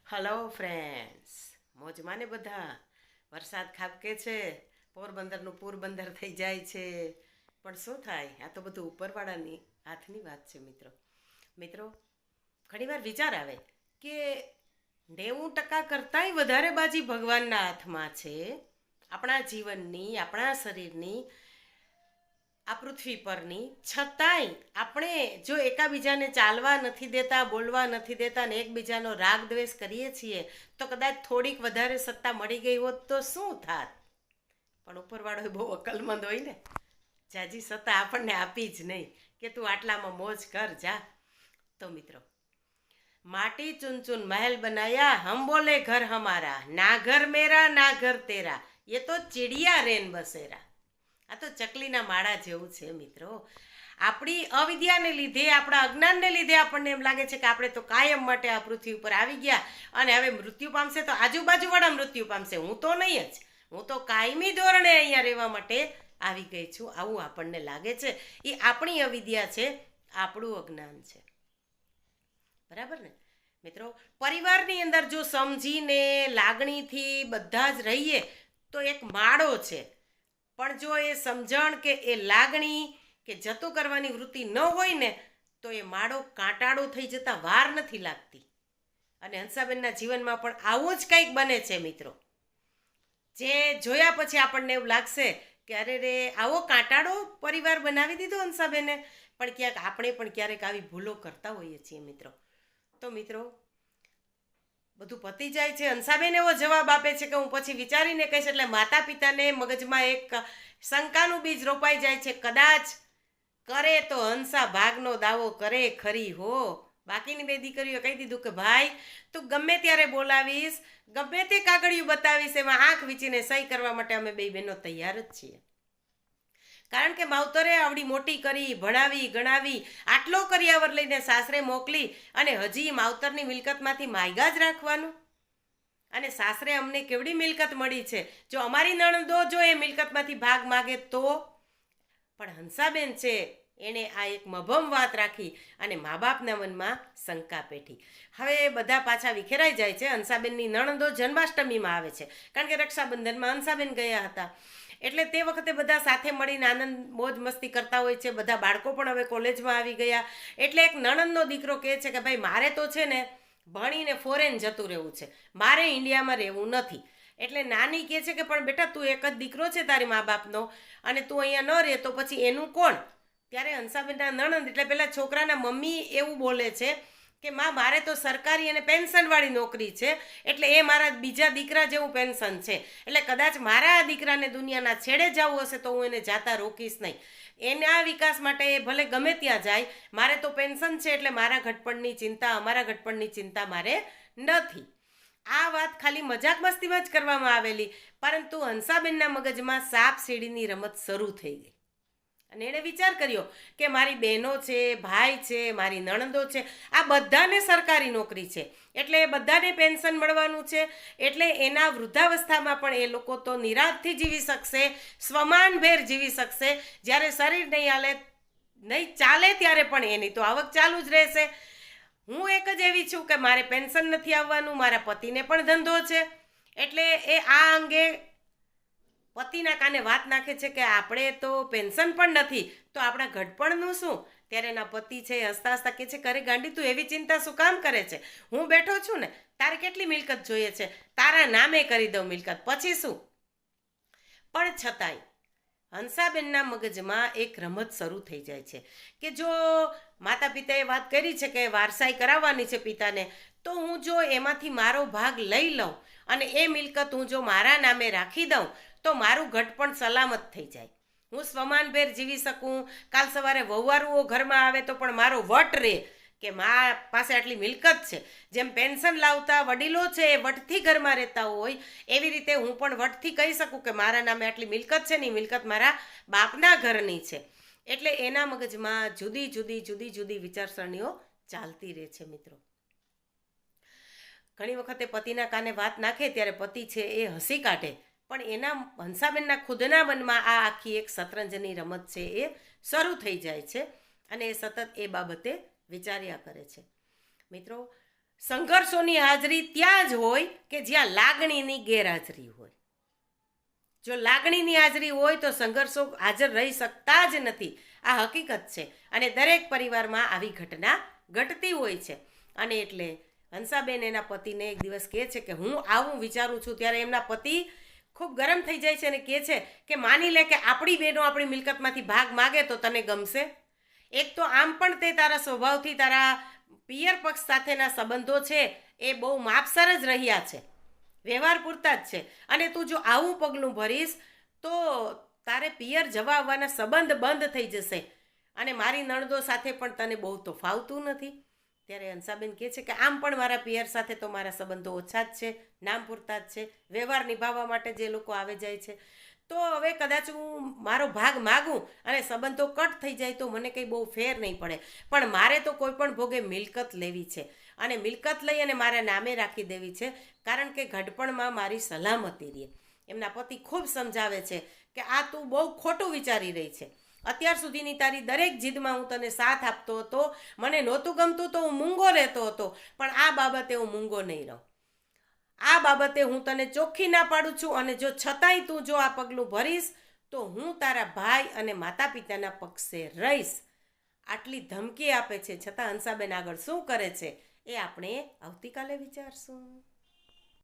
Hello friends, મોજમાં ને બધા. વરસાદ ખાબકે છે, પોરબંદરનું પૂરબંદર થઈ જાય છે. પણ શું થાય, આ તો બધું ઉપરવાળાની હાથની વાત છે મિત્રો. મિત્રો, ઘણીવાર વિચાર આવે કે 90% કરતાંય વધારે બાજી ભગવાનના હાથમાં છે. આપણા જીવનની, આપણા શરીરની, આ પૃથ્વી પરની. છતાંય આપણે જો એકાબીજાને ચાલવા નથી દેતા, બોલવા નથી દેતા ને એકબીજાનો રાગ દ્વેષ કરીએ છીએ, તો કદાચ થોડીક વધારે સત્તા મળી ગઈ હોત તો શું થાત. પણ ઉપરવાળો બહુ અકલમંદ હોય ને, જાજી સત્તા આપણને આપી જ નહીં કે તું આટલામાં મોજ કર જા. તો મિત્રો, માટી ચુન ચુન મહેલ બનાયા, હમ બોલે ઘર હમારા, ના ઘર મેરા ના ઘર તેરા, ये तो चिड़िया रेन बसेरा. આ તો ચકલીના માળા જેવું છે મિત્રો. આપણી અવિદ્યાને લીધે, આપણા અજ્ઞાનને લીધે આપણને એમ લાગે છે કે આપણે તો કાયમ માટે આ પૃથ્વી ઉપર આવી ગયા અને હવે મૃત્યુ પામશે તો આજુબાજુવાળા મૃત્યુ પામશે, હું તો નહીં જ. હું તો કાયમી ધોરણે અહીંયા રહેવા માટે આવી ગઈ છું, આવું આપણને લાગે છે. એ આપણી અવિદ્યા છે, આપણું અજ્ઞાન છે. બરાબર ને મિત્રો? પરિવારની અંદર જો સમજીને લાગણીથી બધા જ રહીએ તો એક માળો છે. પણ જો એ સમજણ કે એ લાગણી કે જતું કરવાની વૃત્તિ ન હોય ને, તો એ માળો કાંટાળો થઈ જતા વાર નથી લાગતી. અને હંસાબેનના જીવનમાં પણ આવું જ કંઈક બને છે મિત્રો, જે જોયા પછી આપણને એવું લાગશે કે અરે રે, આવો કાંટાળો પરિવાર બનાવી દીધો હંસાબેને. પણ ક્યાંક આપણે પણ ક્યારેક આવી ભૂલો કરતા હોઈએ છીએ મિત્રો. તો મિત્રો, બધું પતી જાય છે. હંસાબેન એવો જવાબ આપે છે કે હું પછી વિચારીને કહીશ. એટલે માતા પિતાને મગજમાં એક શંકાનું બીજ રોપાઈ જાય છે, કદાચ કરે તો હંસા ભાગનો દાવો કરે ખરી હો. બાકીની બે દીકરીઓ કહી દીધું કે ભાઈ તું ગમે ત્યારે બોલાવીશ, ગમે તે કાગળિયું બતાવીશ, એમાં આંખ વીંચીને સહી કરવા માટે અમે બે બહેનો તૈયાર જ છીએ. કારણ કે માવતરે આવડી મોટી કરી, ભણાવી ગણાવી, આટલો કરિયાવર લઈને સાસરે મોકલી અને હજી માવતરની મિલકતમાંથી માયગા જ રાખવાનું. અને સાસરે અમને કેવડી મિલકત મળી છે, જો અમારી નણંદો જો એ મિલકતમાંથી ભાગ માગે તો. પણ હંસાબેન છે, એણે આ એક મભમ વાત રાખી અને મા બાપના મનમાં શંકા પેઠી. હવે બધા પાછા વિખેરાઈ જાય છે. હંસાબેનની નણંદો જન્માષ્ટમીમાં આવે છે, કારણ કે રક્ષાબંધનમાં હંસાબેન ગયા હતા. એટલે તે વખતે બધા સાથે મળીને આનંદ મોજ મસ્તી કરતા હોય છે. બધા બાળકો પણ હવે કોલેજમાં આવી ગયા. એટલે એક નણંદનો દીકરો કહે છે કે ભાઈ મારે તો છે ને ભણીને ફોરેન જતું રહેવું છે, મારે ઇન્ડિયામાં રહેવું નથી. એટલે નાની કહે છે કે પણ બેટા તું એક જ દીકરો છે તારી મા બાપનો, અને તું અહીંયા ન રહે તો પછી એનું કોણ? ત્યારે હંસાબેનના નણંદ એટલે પેલા છોકરાના મમ્મી એવું બોલે છે કે માં મારે તો સરકારી અને પેન્શનવાળી નોકરી છે, એટલે એ મારા બીજા દીકરા જેવું પેન્શન છે. એટલે કદાચ મારા આ દીકરાને દુનિયાના છેડે જવું હશે તો હું એને જાતા રોકીશ નહીં. એના વિકાસ માટે એ ભલે ગમે ત્યાં જાય, મારે તો પેન્શન છે એટલે મારા ઘટપણની ચિંતા, અમારા ઘટપણની ચિંતા મારે નથી. આ વાત ખાલી મજાક મસ્તીમાં જ કરવામાં આવેલી, પરંતુ હંસાબેનના મગજમાં સાપ સીડીની રમત શરૂ થઈ ગઈ. અને એણે વિચાર કર્યો કે મારી બહેનો છે, ભાઈ છે, મારી નણંદો છે, આ બધાને સરકારી નોકરી છે, એટલે એ બધાને પેન્શન મળવાનું છે. એટલે એના વૃદ્ધાવસ્થામાં પણ એ લોકો તો નિરાંતથી જીવી શકશે, સ્વમાનભેર જીવી શકશે. જ્યારે શરીર નહીં ચાલે ત્યારે પણ એની તો આવક ચાલુ જ રહેશે. હું એક જ એવી છું કે મારે પેન્શન નથી આવવાનું, મારા પતિને પણ ધંધો છે. એટલે એ આ અંગે પતિના કાને વાત નાખે છે કે આપણે તો પેન્શન પણ નથી તો આપણા ઘટપણનું શું? ત્યારે એના પતિ છે હસતા હસતા કહે છે, કરે ગાંડી તું એવી ચિંતા શું કામ કરે છે? હું બેઠો છું ને, તારે કેટલી મિલકત જોઈએ છે? તારા નામે કરી દઉં મિલકત, પછી શું? પણ છતાંય હંસાબેનના મગજમાં એક રમત શરૂ થઈ જાય છે કે જો માતા પિતાએ વાત કરી છે કે વારસાઈ કરાવવાની છે પિતાને, તો હું જો એમાંથી મારો ભાગ લઈ લઉં અને એ મિલકત હું જો મારા નામે રાખી દઉં તો મારું ઘટપણ સલામત થઈ જાય, હું સ્વમાનભેર જીવી શકું. કાલ સવારે વહુવારુઓ ઘરમાં આવે તો પણ મારો વટ રહે કે મા પાસે આટલી મિલકત છે. જેમ પેન્શન લાવતા વડીલો છે એ વટથી ઘરમાં રહેતા હોય, એવી રીતે હું પણ વટથી કહી શકું કે મારા નામે આટલી મિલકત છે ને, મિલકત મારા બાપના ઘરની છે. એટલે એના મગજમાં જુદી જુદી જુદી જુદી વિચારસરણીઓ ચાલતી રહે છે મિત્રો. ઘણી વખતે પતિના કાને વાત નાખે ત્યારે પતિ છે એ હસી કાઢે, પણ એના હંસાબેનના ખુદના મનમાં આ આખી એક શતરંજની રમત છે એ શરૂ થઈ જાય છે અને એ સતત એ બાબતે વિચાર્યા કરે છે. મિત્રો, સંઘર્ષોની હાજરી ત્યાં જ હોય કે જ્યાં લાગણીની ગેરહાજરી હોય. જો લાગણીની હાજરી હોય તો સંઘર્ષો હાજર રહી શકતા જ નથી. આ હકીકત છે અને દરેક પરિવારમાં આવી ઘટના ઘટતી હોય છે. અને એટલે હંસાબેન એના પતિને એક દિવસ કહે છે કે હું આવું વિચારું છું. ત્યારે એમના પતિ ખૂબ ગરમ થઈ જાય છે અને કહે છે કે માની લે કે આપણી બહેનો આપણી મિલકતમાંથી ભાગ માગે તો તને ગમશે? એક તો આમ પણ તે તારા સ્વભાવથી તારા પિયર પક્ષ સાથેના સંબંધો છે એ બહુ માપસર જ રહ્યા છે, વ્યવહાર પૂરતા જ છે. અને તું જો આવું પગલું ભરીશ તો તારે પિયર જવા આવવાના સંબંધ બંધ થઈ જશે અને મારી નણદો સાથે પણ તને બહુ તો ફાવતું નથી. ત્યારે હંસાબેન કહે છે કે આમ પણ મારા પિયર સાથે તો મારા સંબંધો ઓછા જ છે, નામ પૂરતા જ છે, વ્યવહાર નિભાવવા માટે જે લોકો આવે જાય છે. તો હવે કદાચ હું મારો ભાગ માગું અને સંબંધો કટ થઈ જાય તો મને કંઈ બહુ ફેર નહીં પડે, પણ મારે તો કોઈ પણ ભોગે મિલકત લેવી છે અને મિલકત લઈ અને મારા નામે રાખી દેવી છે, કારણ કે ઘડપણમાં મારી સલામતી રહે. એમના પતિ ખૂબ સમજાવે છે કે આ તું બહુ ખોટું વિચારી રહી છે. અત્યાર સુધીની તારી દરેક જીદમાં હું તને સાથ આપતો હતો, મને નહોતું ગમતું તો હું મૂંગો રહેતો હતો, પણ આ બાબતે હું મૂંગો નહીં રહું. આ બાબતે હું તને ચોખ્ખી ના પાડું છું અને જો છતાંય તું જો આ પગલું ભરીશ તો હું તારા ભાઈ અને માતા પિતાના પક્ષે રહીશ. આટલી ધમકી આપે છે, છતાં હંસાબેન આગળ શું કરે છે એ આપણે આવતીકાલે વિચારશું.